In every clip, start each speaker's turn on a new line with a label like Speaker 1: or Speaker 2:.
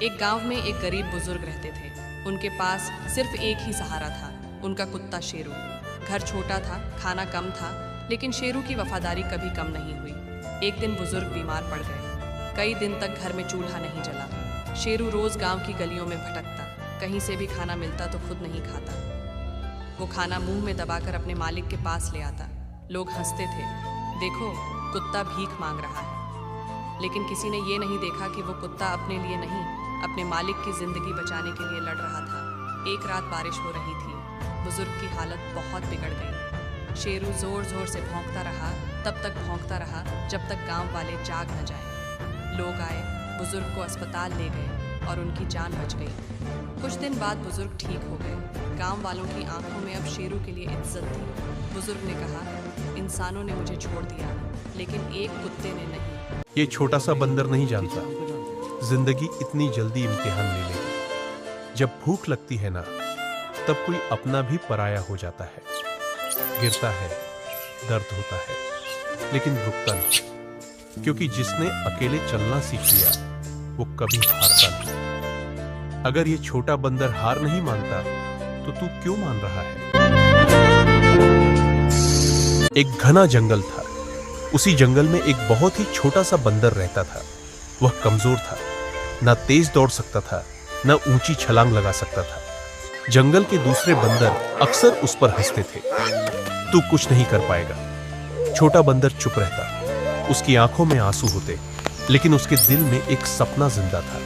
Speaker 1: एक गांव में एक गरीब बुजुर्ग रहते थे। उनके पास सिर्फ एक ही सहारा था, उनका कुत्ता शेरू। घर छोटा था, खाना कम था, लेकिन शेरू की वफादारी कभी कम नहीं हुई। एक दिन बुजुर्ग बीमार पड़ गए। कई दिन तक घर में चूल्हा नहीं जला। शेरू रोज गांव की गलियों में भटकता, कहीं से भी खाना मिलता तो खुद नहीं खाता। वो खाना मुंह में दबाकर अपने मालिक के पास ले आता। लोग हंसते थे, देखो कुत्ता भीख मांग रहा है। लेकिन किसी ने ये नहीं देखा कि वो कुत्ता अपने लिए नहीं, अपने मालिक की जिंदगी बचाने के लिए लड़ रहा था। एक रात बारिश हो रही थी। बुजुर्ग की हालत बहुत बिगड़ गई। शेरू जोर जोर से भौंकता रहा, तब तक भौंकता रहा जब तक गांव वाले जाग न जाए। लोग आए, बुजुर्ग को अस्पताल ले गए और उनकी जान बच गई। कुछ दिन बाद बुजुर्ग ठीक हो गए। गांव वालों की आंखों में अब शेरू के लिए इज्जत थी। बुजुर्ग ने कहा, इंसानों ने मुझे छोड़ दिया, लेकिन एक कुत्ते ने नहीं।
Speaker 2: ये छोटा सा बंदर नहीं जानता जिंदगी इतनी जल्दी इम्तिहान ले लेगी। जब भूख लगती है ना, तब कोई अपना भी पराया हो जाता है। गिरता है, दर्द होता है, लेकिन रुकता नहीं, क्योंकि जिसने अकेले चलना सीख लिया वो कभी हारता नहीं। अगर ये छोटा बंदर हार नहीं मानता तो तू क्यों मान रहा है? एक घना जंगल था। उसी जंगल में एक बहुत ही छोटा सा बंदर रहता था। वह कमजोर था, ना तेज दौड़ सकता था, ना ऊंची छलांग लगा सकता था। जंगल के दूसरे बंदर अक्सर उस पर हंसते थे, तू कुछ नहीं कर पाएगा। छोटा बंदर चुप रहता, उसकी आंखों में आंसू होते, लेकिन उसके दिल में एक सपना जिंदा था।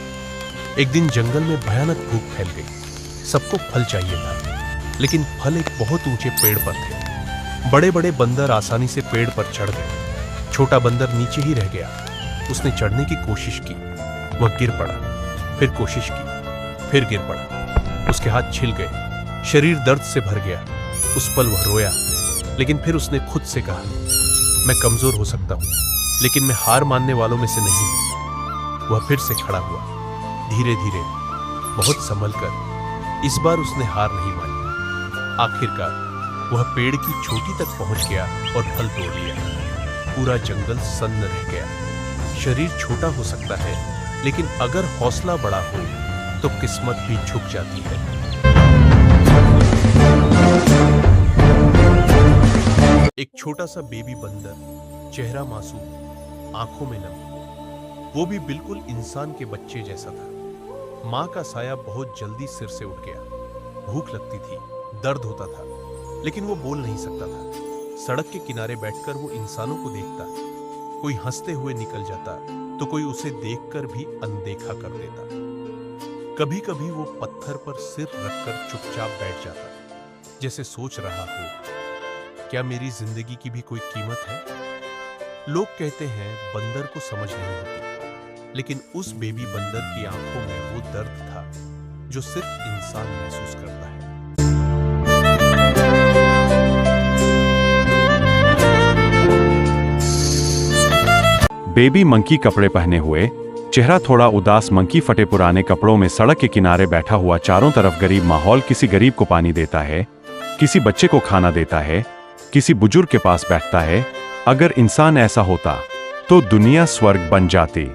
Speaker 2: एक दिन जंगल में भयानक भूख फैल गई। सबको फल चाहिए था, लेकिन फल एक बहुत ऊंचे पेड़ पर थे। बड़े बड़े बंदर आसानी से पेड़ पर चढ़ गए। छोटा बंदर नीचे ही रह गया। उसने चढ़ने की कोशिश की, वह गिर पड़ा, फिर कोशिश की, फिर गिर पड़ा। उसके हाथ छिल गए, शरीर दर्द से भर गया। उस पल वह रोया, लेकिन फिर उसने खुद से कहा, मैं कमजोर हो सकता हूं, लेकिन मैं हार मानने वालों में से नहीं हूं। वह फिर से खड़ा हुआ, धीरे धीरे, बहुत संभल कर। इस बार उसने हार नहीं मानी। आखिरकार वह पेड़ की चोटी तक पहुंच गया और फल तोड़ लिया। पूरा जंगल सन्न रह गया। शरीर छोटा हो सकता है, लेकिन अगर हौसला बड़ा हो तो किस्मत भी झुक जाती है। एक छोटा सा बेबी बंदर, चेहरा मासूम, आंखों में नमी, वो भी बिल्कुल इंसान के बच्चे जैसा था। मां का साया बहुत जल्दी सिर से उठ गया। भूख लगती थी, दर्द होता था, लेकिन वो बोल नहीं सकता था। सड़क के किनारे बैठकर वो इंसानों को देखता, कोई हंसते हुए निकल जाता तो कोई उसे देखकर भी अनदेखा कर देता। कभी कभी वो पत्थर पर सिर रखकर चुपचाप बैठ जाता, जैसे सोच रहा हो, क्या मेरी जिंदगी की भी कोई कीमत है? लोग कहते हैं बंदर को समझ नहीं होती, लेकिन उस बेबी बंदर की आंखों में वो दर्द था जो सिर्फ इंसान महसूस करता है।
Speaker 3: बेबी मंकी कपड़े पहने हुए, चेहरा थोड़ा उदास मंकी फटे पुराने कपड़ों में सड़क के किनारे बैठा हुआ, चारों तरफ गरीब माहौल। किसी गरीब को पानी देता है, किसी बच्चे को खाना देता है, किसी बुजुर्ग के पास बैठता है। अगर इंसान ऐसा होता तो दुनिया स्वर्ग बन जाती।